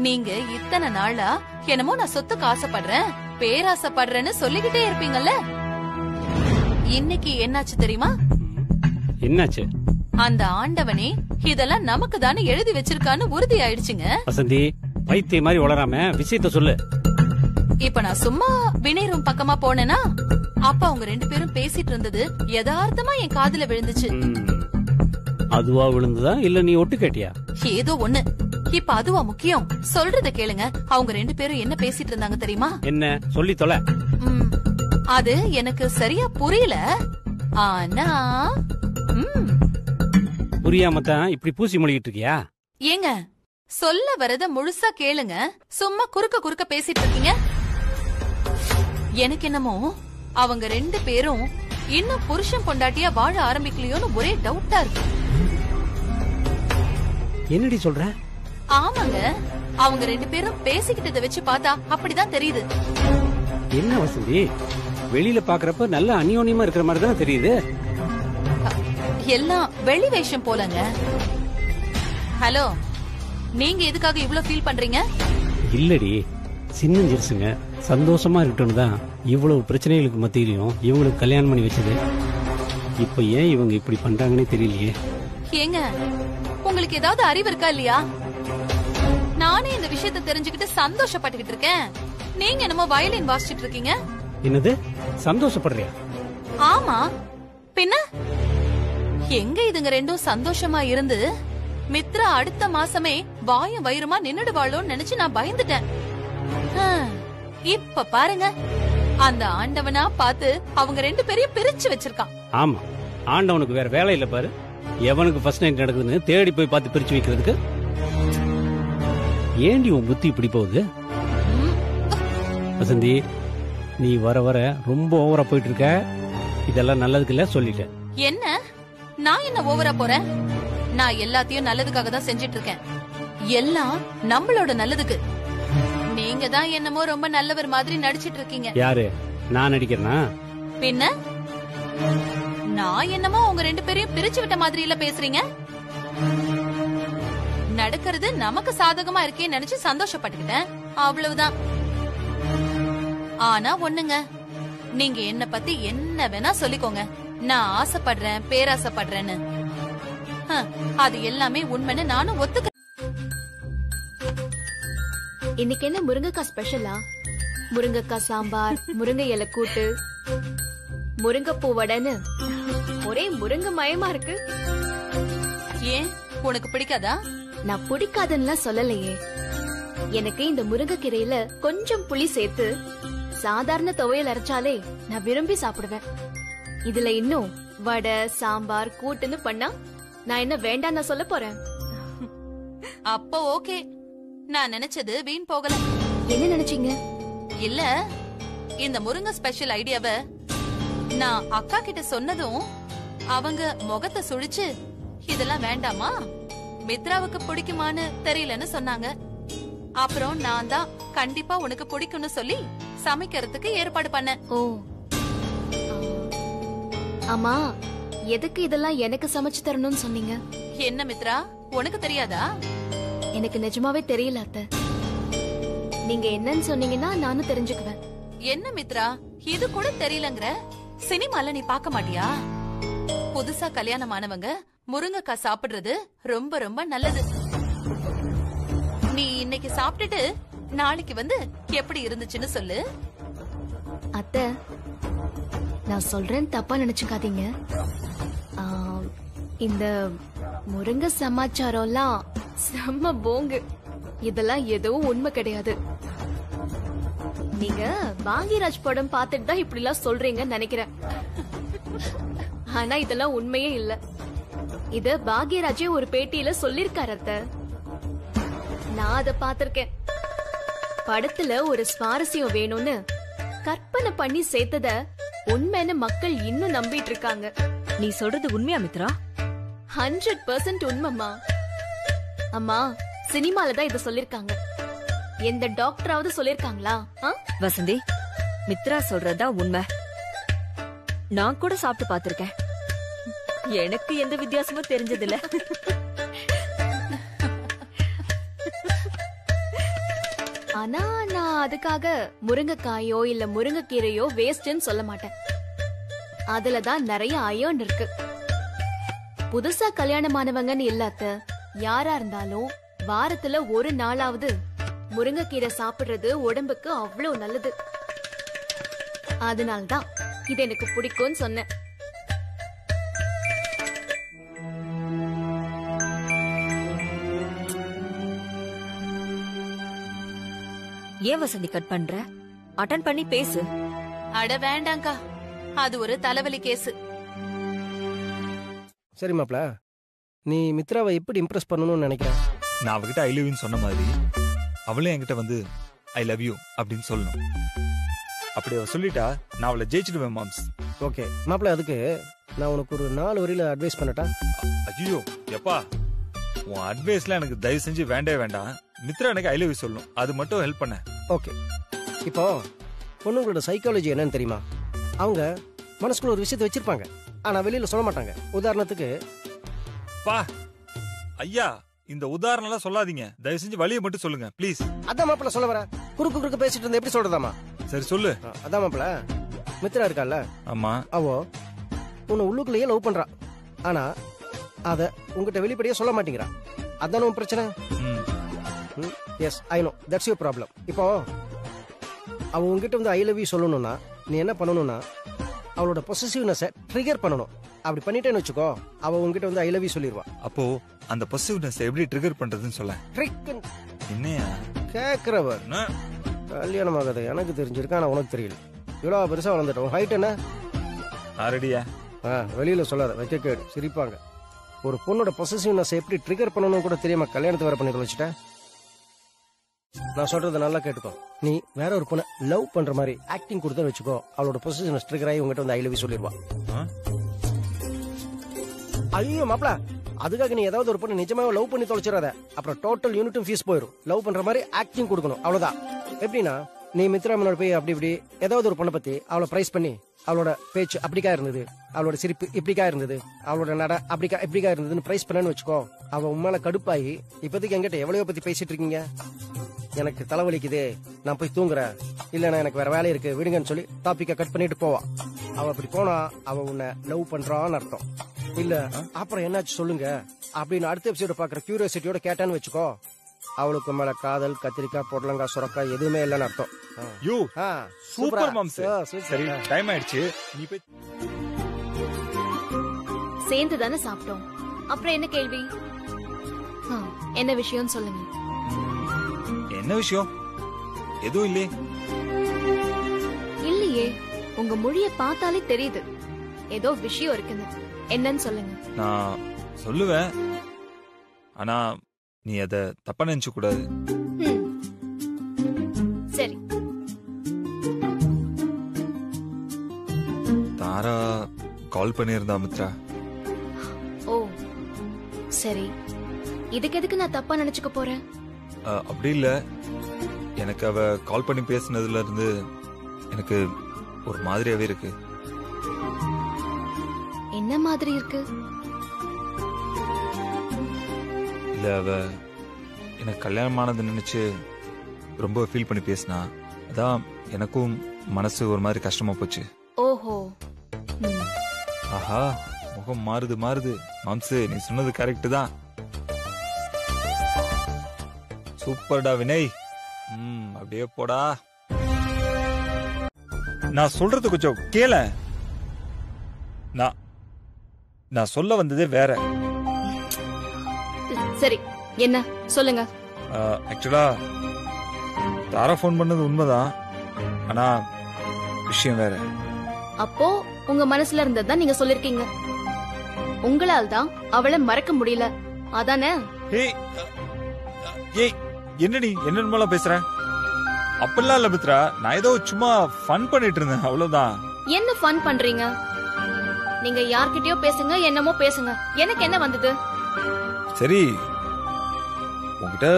நீங்க இத்தனை நாளா என்னமோ நான் சொத்துக்கு ஆசைப்படுறேன், பேராசைப்படுறேன்னு சொல்லிக்கிட்டே இருப்பீங்கல்ல. இன்னைக்கு என்னாச்சு தெரியுமா? என்னாச்சு? அந்த ஆண்டவனே இதெல்லாம் நமக்கு தானே எழுதி வச்சிருக்கான்னு உறுதி ஆயிடுச்சுங்க. வசந்தி, பைத்திய மாதிரி உளராம விஷயத்த சொல்லு. இப்ப நான் சும்மா வினய் ரூம் பக்கமா போனேனா, அப்ப அவங்க 2 பேரும் பேசிட்டு இருந்தது யதார்த்தமா என் காதுல விழுந்துச்சு. அதுவா விழுந்ததா இல்ல நீ ஒட்டு கேட்டியா? ஏதோ ஒண்ணு. இப்ப அதுவா முக்கியம்? சொல்றத கேளுங்க. அவங்க 2 பேரும் என்ன பேசிட்டு இருந்தாங்க தெரியுமா? என்ன சொல்லி தொலை. அது எனக்கு சரியா புரியல. ஆனா புரியாம தான் இப்படி பூசி மொழிகிட்டு இருக்கியா? ஏங்க, சொல்ல வரத முழுசா கேளுங்க. சும்மா குறுக்க குறுக்க பேசிட்டு இருக்கீங்க. எனக்கு என்னமோ அவங்க 2 பேரும் இன்னும் புருஷன் பொண்டாட்டியா வாழ ஆரம்பிக்கலையோன்னு ஒரே டவுட்டா இருக்கு. என்னடி சொல்ற? ஆமாங்க, அவங்க 2 பேரும் பேசிக்கிட்டத வச்சு பார்த்தா அப்படிதான் தெரியுது. என்ன வசந்தி, வெளியில பாக்குறப்ப நல்ல அந்யோன்யமா இருக்கிற மாதிரி தானே தெரியுது. எல்லாம் வெளி வேஷம் போலங்க. ஹலோ, நீங்க எதுக்காக இவ்ளோ ஃபீல் பண்றீங்க? இல்லடி, சின்னஞ்சிருசுங்க சந்தோஷமா இருக்கட்டும் தான் இவ்வளவு பிரச்சனைகளுக்கு மத்தியிலையும் இவங்களுக்கு கல்யாணம் பண்ணி வச்சது. இப்ப ஏன் இவங்க இப்படி பண்றாங்கன்னே தெரியலையே. ஏங்க, உங்களுக்கு ஏதாவது அறிவு இருக்கா இல்லையா? நானே இந்த விஷயத்தை தெரிஞ்சுக்கிட்டு சந்தோஷப்பட்டுக்கிட்டு இருக்கேன். நீங்க என்னமோ வயலின் வாசிச்சிட்டு இருக்கீங்க. என்னது சந்தோஷப்படுறியா? ஆமா, பின்ன எங்க இதுங்க 2ம் சந்தோஷமா இருந்து மித்ரா அடுத்த மாசமே வாயும் வயிறுமா நின்னுடுவாளோன்னு நினைச்சு நான் பயந்துட்டேன். இப்ப பாருங்க, அந்த ஆண்டவனா பார்த்து அவங்க 2 பேரையும் பிரிச்சு வச்சிருக்கான். ஆமா, ஆண்டவனுக்கு வேற வேலை இல்ல பாரு. எவனுக்கு ஃபர்ஸ்ட் நைட் நடக்குதுன்னு தேடி போய் பார்த்து பிரிச்சு வைக்கிறதுக்கு. ஏண்டி உன் புத்தி இப்படி போகுது? வசந்தி, நீ வர வர ரொம்ப ஓவரா போயிட்டு இருக்க. இதெல்லாம் நல்லதுக்கு இல்ல, சொல்லிட்டேன். என்ன, நான் என்ன ஓவரா போறேன்? நான் எல்லாத்தையும் நல்லதுக்காக தான் செஞ்சிட்டு இருக்கேன். எல்லாம் நம்மளோட நல்லதுக்கு. நீங்க தான் என்னமோ ரொம்ப நல்லவர் மாதிரி நடிச்சிட்டு இருக்கீங்க. யாரு? நான் நடிக்கிறேனா? பின்ன நான் என்னமோ உங்க 2 பேரையும் பிரிச்சு விட்ட மாதிரி இல்ல பேசுறீங்க. நடக்கிறது நமக்கு சாதகமா இருக்கே நினைச்சு சந்தோஷப்பட்டுக்கிட்டேன், அவ்வளவுதான். ஆனா ஒண்ணுங்க, நீங்க என்ன பத்தி என்ன வேணா சொல்லிக்கோங்க, நான் ஆசைப்படுறேன் பேராசைப்படுறேன்னு. அது எல்லாமே உண்மைன்னு நானும் ஒத்துக்க. இன்னைக்கு என்ன முருங்கைக்காய் ஸ்பெஷலா? முருங்கைக்காய் சாம்பார், முருங்கை இலை கூட்டு, முருங்கைப்பூ வடைன்னு ஒரே முருங்கை மயமா இருக்கு. ஏன், உனக்கு பிடிக்காதா? நான் பிடிக்காதுன்னு சொல்லலையே. எனக்கு இந்த முருங்கைக்கீரையில கொஞ்சம் புளி சேர்த்து சாதாரண துவையல் அரைச்சாலே நான் விரும்பி சாப்பிடுவேன். இதுல இன்னும் வடை சாம்பார் கூட்டுன்னு பண்ணா நான் என்ன வேண்டாம் நான் சொல்ல போறேன்? அப்போ ஓகே, நான் நினைச்சது வீண் போகல. என்ன நினைச்சீங்க? இல்ல, இந்த முருங்கை ஸ்பெஷல் ஐடியாவை நான் அக்கா கிட்ட சொன்னதும் அவங்க முகத்தை சுழிச்சு இதெல்லாம் வேண்டாமா? மித்ராவுக்கு பிடிக்குமான்னு தெரியலன்னு சொன்னாங்க. அப்புறம் நான் தான் கண்டிப்பா உனக்கு பிடிக்கும்னு சொல்லி சமைக்கிறதுக்கு ஏற்பாடு பண்ணேன். ஓ ஆமா, எதுக்கு இதெல்லாம் எனக்கு சமைச்சு தரணும்னு சொன்னீங்க? என்ன மித்ரா, உனக்கு தெரியாதா? எனக்கு நிஜமாவே தெரியல அத்தை. நீங்க என்னன்னு சொன்னீங்கன்னா நானும் தெரிஞ்சுக்குவேன். என்ன மித்ரா, இது கூட தெரியலங்கற? சினிமால நீ பார்க்க மாட்டியா? புதுசா கல்யாணமானவங்க முருங்கைக்காய் சாப்பிடுறது ரொம்ப ரொம்ப நல்லது. நீ இன்னைக்கு சாப்பிட்டுட்டு நாளைக்கு வந்து எப்படி இருந்துச்சுன்னு சொல்லு. அத்தை, நான் சொல்றேன், தப்பா நினைச்சுக்காதீங்க. இந்த முருங்கை சமாச்சாரம்லாம் செம்ம போங்கு. இதெல்லாம் எதுவும் உண்மை கிடையாது. நீங்க பாக்யராஜ் படம் பார்த்துட்டு தான் இப்படி எல்லாம் சொல்றீங்கன்னு நினைக்கிறேன். ஆனா இதெல்லாம் உண்மையே இல்ல. இத பாக்யராஜே ஒரு பேட்டியில சொல்லிருக்காரு அத்தை. நான் அத பாத்திருக்கேன். படத்துல ஒரு சுவாரஸ்யம் வேணும்னு கற்பனை பண்ணி சேர்த்தத உண்மைன்னு மக்கள் இன்னும் நம்பிட்டு இருக்காங்க. நீ சொல்றது உண்மையா மித்ரா? 100% உண்மைமா. அம்மா, சினிமால தான் இத சொல்லிருக்காங்க. எந்த டாக்டராவது சொல்லிருக்காங்களா? வசந்தி, மித்ரா சொல்றதா உண்மை. நான் கூட சாப்பிட்டு பாத்திருக்கேன். எனக்கு எந்த வித்தியாசமும் தெரிஞ்சதில்ல. ஆனா நான் அதுக்காக முருங்கைக்காயோ இல்ல முருங்கைக்கீரையோ வேஸ்ட்னு சொல்ல மாட்டேன். அதுலதான் நிறைய அயர்ன் இருக்கு. புதுசா கல்யாணமானவங்கன்னு இல்லாத யாரா இருந்தாலும் வாரத்துல ஒரு நாளாவது முருங்கைக்கீரை சாப்பிடுறது உடம்புக்கு அவ்வளவு நல்லது. அதனால்தான் இது எனக்கு பிடிக்கும்னு சொன்னேன். ஏன் வசந்தி கட் பண்ற? அட்டன் பண்ணி பேசு. அட வேண்டாங்கா, அது ஒரு தலைவலி கேஸ். சரி மாப்ள, நீ மித்ராவை எப்படி இம்ப்ரெஸ் பண்ணணும்னு நினைக்கிற? நான் அவகிட்ட ஐ லவ் யூன்னு சொன்ன மாதிரி அவளே என்கிட்ட வந்து ஐ லவ் யூ அப்படின்னு சொல்லணும். அப்படி அவ சொல்லிட்டா நான் அவளை ஜெயிச்சிடுவேன் மாம்ஸ். ஓகே மாப்ள, அதுக்கு நான் உனக்கு ஒரு 4 வரியில அட்வைஸ் பண்ணட்டா? ஐயோ எப்பா, உன் அட்வைஸ்ல எனக்கு தயவு செஞ்சு வேண்டே வேண்டாம். மித்ரா எனக்கு ஐ லவ் யூ சொல்லணும், அது மட்டும் ஹெல்ப் பண்ண. ஓகே, இப்போ பொண்ணுங்களோட சைக்காலஜி என்னன்னு தெரியுமா? அவங்க மனசுக்குள்ள ஒரு விஷயத்தை வச்சிருப்பாங்க, ஆனா வெளியில சொல்ல மாட்டாங்க. உதாரணத்துக்கு பா ஐயா, இந்த உதாரணம் எல்லாம் சொல்லாதீங்க, தயவு செஞ்சு வழியை மட்டும் சொல்லுங்க ப்ளீஸ். அதான் மாப்பிள்ள சொல்ல வர. குறுக்கு பேசிட்டு இருந்தா எப்படி சொல்றதாமா? சரி சொல்லு. அதான் மாப்பிள்ள, மித்ரா இருக்கால, ஆமா, அவோ உன்னை உள்ளுக்குள்ளேயே லவ் பண்றா, ஆனா அத உங்ககிட்ட வெளிப்படையா சொல்ல மாட்டேங்கிறா. அதான உன் பிரச்சனை? Yes, I know, that's your problem. இப்போ அவ உங்ககிட்ட வந்து ஐ லவ் யூ சொல்லணும்னா நீ என்ன பண்ணணும்னா அவளோட பொசசிவ்னஸை ட்ரிகர் பண்ணணும். அப்படி பண்ணிட்டேன்னு வச்சுக்கோ, அவ உங்ககிட்ட வந்து ஐ லவ் யூ சொல்லிடுவா. அப்போ அந்த பொசசிவ்னஸ் எப்படி ட்ரிகர் பண்றதுன்னு சொல்ல. என்னையா கேக்குறவர் கல்யாணம் ஆகாது எனக்கு தெரிஞ்சிருக்கா, ஆனா உனக்கு தெரியல. இவ்வளவு பெருசா வளர்ந்துட்டோம். ஹைட் என்ன? ரெடியா? வெளியில சொல்லாத, வைக்க கேடு, சிரிப்பாங்க. ஒரு பொண்ணோட பொசசிவ்னஸ் எப்படி ட்ரிகர் பண்ணணும் கூட தெரியாம கல்யாணத்தை வேற பண்ணி தொலைச்சிட்டேன். நான் சொல்றத நல்லா கேட்டுக்கோ. நீ வேற ஒரு பொண்ணை லவ் பண்ற மாதிரி ஆக்டிங் கொடுத்து வச்சுக்கோ, அவளோட பொசிஷன் ட்ரிகர் ஆகி உங்ககிட்ட வந்து ஐ லவ் யூ சொல்லிடுவா. ஐயோ மாப்ள, அதுக்காக நீ ஏதாவது ஒரு பொண்ணு நிஜமாவே லவ் பண்ணி தொலைச்சிடாத. அப்புறம் டோட்டல் யூனிட்டும் ஃபீஸ் போயிடும். லவ் பண்ற மாதிரி ஆக்டிங் கொடுக்கணும், அவ்வளவுதான். எப்படின்னா நீ மித்ரா முன்னாடி போய் அப்படி இப்படி ஏதாவது ஒரு பொண்ணை பத்தி அவளை பிரைஸ் பண்ணி, அவளோட பேச்சு அப்படிக்கா இருந்தது, அவளோட சிரிப்பு இப்படிக்கா இருந்தது, அவளோட நட இப்படிக்கா இருந்ததுன்னு பிரைஸ் பண்ணு வச்சுக்கோ. அவ உண்மையில கடுப்பாயி இப்போதைக்கு என்கிட்ட எவ்வளவு பத்தி பேசிட்டு இருக்கீங்க, எனக்கு தலைவலிக்குது, நான் போய் தூங்குறேன், இல்லன்னா எனக்கு வேற வேலை இருக்கு விடுங்கன்னு சொல்லி டாபிக்க கட் பண்ணிட்டு போவா. அவ அப்படி போனா அவ உன்னை லவ் பண்றான்னு அர்த்தம். இல்ல அப்புறம் என்னாச்சு சொல்லுங்க அப்படின்னு அடுத்த எபிசோட பாக்குற கியூரியாசிட்டியோட கேட்டான்னு வச்சுக்கோ, அவளுக்கு மேல காதல், கத்திரிக்காய், பொடலங்காய், சுரக்காய் எதுவுமே இல்லைன்னு அர்த்தம். You super moms. சரி, டைம் ஆயிடுச்சு, நீ போய். சேர்ந்து தானே சாப்பிட்டோம், அப்புறம் என்ன கேள்வி? என்ன விஷயம் சொல்லுங்க. என்ன விஷயம்? எதுவும் இல்லையே. இல்லையே, உங்க மொழிய பார்த்தாலே தெரியுது ஏதோ விஷயம் இருக்குன்னு. என்னன்னு சொல்லுங்க. நான் சொல்லுவேன், ஆனா நீ அத தப்பா நினைச்சு கூடாது. சரி. தாரா கால் பண்ணியிருந்தா மித்ரா. ஓ, சரி, இதுக்கு எதுக்கு நான் தப்பா நினைச்சுக்க போறேன்? அப்படி இல்ல, எனக்கு அவ கால் பண்ணி பேசினதுல இருந்து எனக்கு ஒரு மாதிரியாவே இருக்கு. என்ன மாதிரி இருக்கு? இல்ல, அவ எனக்கு கல்யாணம் ஆனது நினைச்சு ரொம்ப ஃபீல் பண்ணி பேசினா. அதான் எனக்கும் மனசு ஒரு மாதிரி கஷ்டமா போச்சு. ஓஹோ. ஆஹா, முகம் மாறுது மாறுது. மாம்சு, நீ சொன்னது கரெக்ட் தான். சூப்பர்டா வினய். அப்படியே போடா. நான் சொல்றது கொஞ்சம் கேள. நான் சொல்ல வந்ததே வேற. சரி, என்ன சொல்லுங்க. ஆக்சுவலா தாரா போன் பண்ணது உண்மைதான், ஆனா விஷயம் வேற. அப்போ உங்க மனசுல இருந்ததுதான் நீங்க சொல்லிருக்கீங்க. உங்களால் தான் அவளை மறக்க முடியல, அதானே? ஏய், என்ன நீ என்னென்ன பேசுற? அப்பெல்லாம் இல்ல மித்ரா, நான் ஏதோ சும்மா ஃபன் பண்ணிட்டு இருந்தேன், அவ்வளவுதான். என்ன ஃபன் பண்றீங்க? நீங்க யார்கிட்டயோ பேசுங்க, என்னமோ பேசுங்க, எனக்கு என்ன வந்தது? சரி, உன்கிட்ட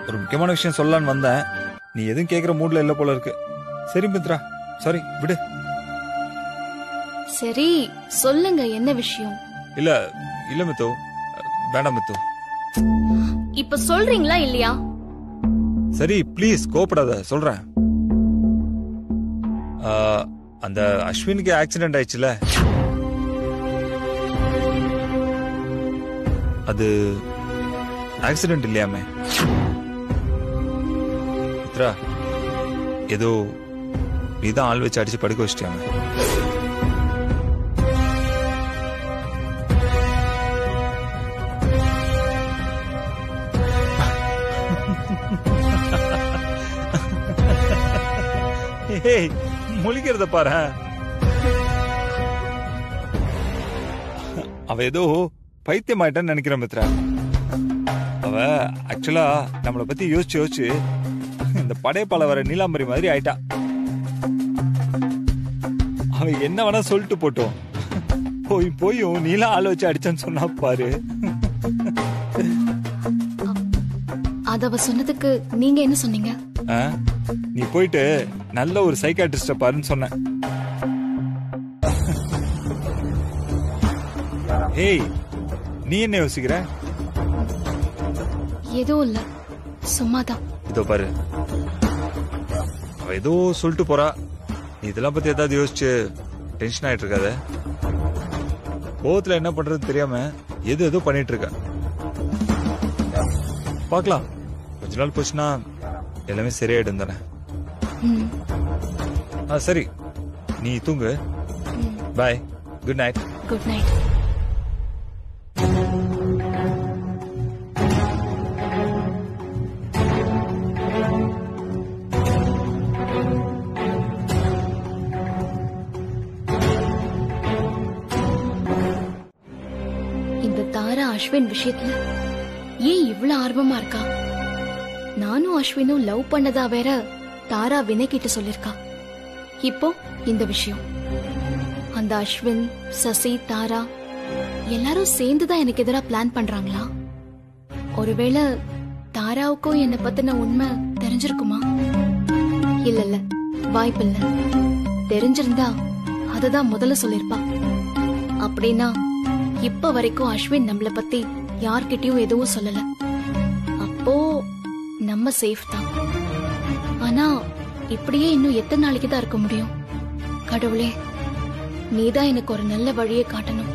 ஒரு முக்கியமான விஷயம் சொல்லலான்னு வந்தேன். நீ எதுவும் கேக்குற மூட்ல இல்ல போல இருக்கு. சரி மித்ரா, சாரி, விடு. சரி, சொல்லுங்க, என்ன விஷயம்? இல்ல இல்ல மித்து, வேண்டாம் மித்து. இப்ப சொல்றீங்களா இல்லையா? சரி, ப்ளீஸ் கோபப்படாத, சொல்றேன். அந்த அஸ்வினுக்கு ஆக்சிடென்ட் ஆயிடுச்சுல, அது ஆக்சிடென்ட் இல்லையாமே மித்ரா, ஏதோ நீதான் ஆள் வச்சு அடிச்சு படுக்க வச்சிட்டியாமே. முழிக்கிறத பாரு. அவ ஏதோ பைத்தியமாயிட்டான்னு நினைக்கிறேன் மித்ரா. அவ ஆக்சுவலா நம்மளை பத்தி யோசிச்சு யோசிச்சு இந்த படையப்பால வர நீலாம்பரி மாதிரி ஆயிட்டா. அவ என்ன வேணா சொல்லிட்டு போட்டோம், போயும் நீலா ஆள் வச்சு அடிச்சான்னு சொன்னா பாரு. அதவ சொன்னதுக்கு நீங்க என்ன சொன்னீங்க? நீ போயிட்டு நல்ல ஒரு சைக்காட்ரிஸ்ட பாருன்னு சொன்ன. ஏய், நீ என்ன யோசிக்கிற? ஏதோ இல்ல, சும்மாதான். இதோ பாரு, அவ ஏதோ சொல்லிட்டு போறா. நீ இதெல்லாம் பத்தி ஏதாவது யோசிச்சு டென்ஷன் ஆயிட்டு இருக்காத. கோவத்துல என்ன பண்றது தெரியாம ஏதோ பண்ணிட்டு இருக்க. பாக்கலாம், கொஞ்ச நாள் போச்சுன்னா எல்லாமே சரியாயிடும் தானே. சரி, நீ தூங்கு. பாய், குட் நைட். Good night. இந்த தாரா அஸ்வின் விஷயத்துல ஏன் இவ்வளவு ஆர்வமா இருக்கா? நானும் அஸ்வினும் லவ் பண்ணதா வேற தாரா வினய் கிட்ட சொல்லிருக்கா. இப்போ இந்த விஷயம். அந்த அஸ்வின், சசி, தாரா எல்லாரும் சேர்ந்துதான் எனக்கு எதிரா பிளான் பண்றாங்களா? ஒருவேளை தாராவுக்கும் என்ன பத்தின உண்மை தெரிஞ்சிருக்குமா? இல்ல இல்ல, வாய்ப்பில்ல. தெரிஞ்சிருந்தா அததான் முதல்ல சொல்லிருப்பா. அப்படின்னா இப்ப வரைக்கும் அஸ்வின் நம்மள பத்தி யார்கிட்டயும் எதுவும் சொல்லல. அப்போ நம்ம சேஃப் தான். ஆனா இப்படியே இன்னும் எத்தனை நாளைக்கு தான் இருக்க முடியும்? கடவுளே, நீதான் எனக்கு ஒரு நல்ல வழியை காட்டணும்.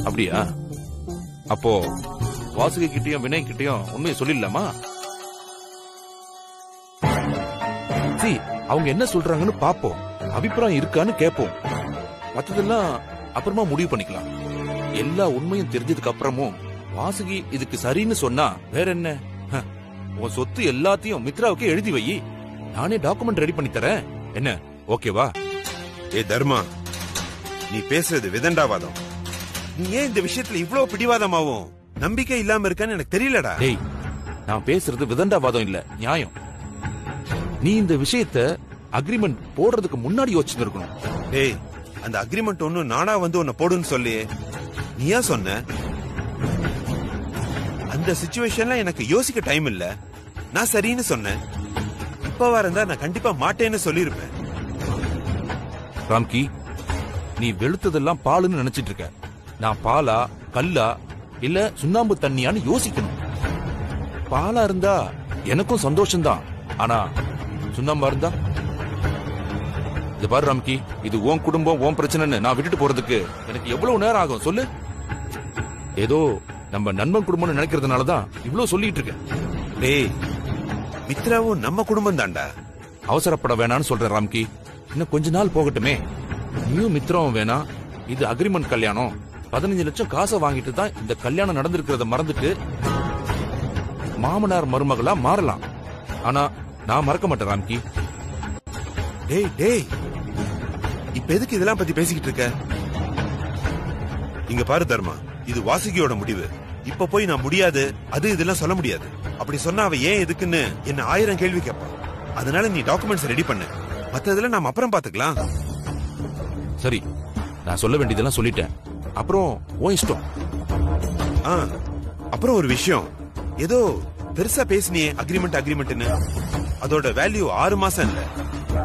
அப்படியா? அப்போ வாசுகி கிட்டயும் வினய் கிட்டயும் உண்மையை சொல்லிடலாமா? அவங்க என்ன சொல்றாங்கன்னு பாப்போம், அபிப்பிராயம் இருக்கான்னு கேட்போம். மத்ததெல்லாம் அப்புறமா முடிவு பண்ணிக்கலாம். எல்லா உண்மையும் தெரிஞ்சதுக்கு அப்புறமும் வாசுகி இதுக்கு சரின்னு சொன்னா வேற என்ன? உன் சொத்து எல்லாத்தையும் மித்ராவுக்கு எழுதி வை, நானே டாக்குமெண்ட் ரெடி பண்ணி தரேன். என்ன, ஓகேவா? ஏ தர்மா, நீ பேசுறது விதண்டாவாதம். நீ ஏன் இந்த விஷயத்துல இவ்வளவு பிடிவாதமாவும் நம்பிக்கை இல்லாம இருக்கான்னு எனக்கு தெரியலடா. டேய், நான் பேசுறது விதண்டாவாதம் இல்ல, நியாயம். நீ இந்த விஷயத்த அக்ரிமெண்ட் போடுறதுக்கு முன்னாடி யோசிச்சிருக்கணும். டேய், அந்த அக்ரிமெண்ட் ஒண்ணு நானா வந்து உன்னை போடுன்னு சொல்லி நீயா சொன்ன? அந்த சிச்சுவேஷன்ல எனக்கு யோசிக்க டைம் இல்ல, நான் சரின்னு சொன்னேன். இப்பவா இருந்தா நான் கண்டிப்பா மாட்டேன்னு சொல்லிருப்பேன். ராம்கி, நீ வெளுத்ததெல்லாம் பாலுன்னு நினைச்சிட்டு இருக்க. நான் பாலா கல்லா இல்ல சுண்ணாம்பு தண்ணியான்னு யோசிக்கணும். பாலா இருந்தா எனக்கும் சந்தோஷம்தான், ஆனா சுண்ணாம்பா இருந்தா? இது பாரு ராம்கி, இது உன் குடும்பம் உன் பிரச்சனைன்னு நான் விட்டுட்டு போறதுக்கு எனக்கு எவ்வளவு நேரம் ஆகும் சொல்லு? ஏதோ நம்ம நண்பன் குடும்பம்னு நினைக்கிறதுனாலதான் இவ்வளவு சொல்லிட்டு இருக்கேன். டேய், மித்ராவும் நம்ம குடும்பம் தான்டா. அவசரப்பட வேணான்னு சொல்றேன் ராம்கி. இன்னும் கொஞ்ச நாள் போகட்டுமே. நீயும் மித்ராவும் வேணா. இது அக்ரிமெண்ட் கல்யாணம். 15 லட்சம் காசை வாங்கிட்டு தான் இந்த கல்யாணம் நடந்திருக்கிறத மறந்துட்டு மாமனார் மருமகளா மாறலாம். ஆனா நான் மறக்க மாட்டேன் ராம்கி. டேய் டேய், இப்ப எதுக்கு இதெல்லாம் பத்தி பேசிக்கிட்டு இருக்க? இங்க பாரு தர்மா, இது வாசுகியோட முடிவு. இப்ப போய் நான் முடியாது அது இதெல்லாம் சொல்ல முடியாது. அப்படி சொன்னா அவ ஏன் எதுக்குன்னு என்ன 1000 கேள்வி கேட்பான். அதனால நீ டாக்குமெண்ட்ஸ் ரெடி பண்ணு, மத்ததெல்லாம் நாம அப்புறம் பாத்துக்கலாம். சரி, நான் சொல்ல வேண்டியதெல்லாம் சொல்லிட்டேன். அப்புறம் உன் இஷ்டம். அப்புறம் ஒரு விஷயம், ஏதோ பெருசா பேசினியே அக்ரிமெண்ட்னு. அதோட வேல்யூ 6 மாசம் இல்ல,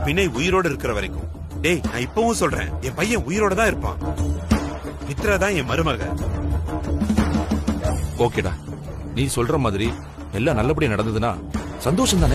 வினய் உயிரோட இருக்கிற வரைக்கும். டேய், நான் இப்பவும் சொல்றேன், என் பையன் உயிரோட தான் இருப்பான். மித்ரா தான் என் மருமக. ஓகேடா, நீ சொல்ற மாதிரி எல்லாம் நல்லபடியா நடந்ததுன்னா சந்தோஷம் தானே.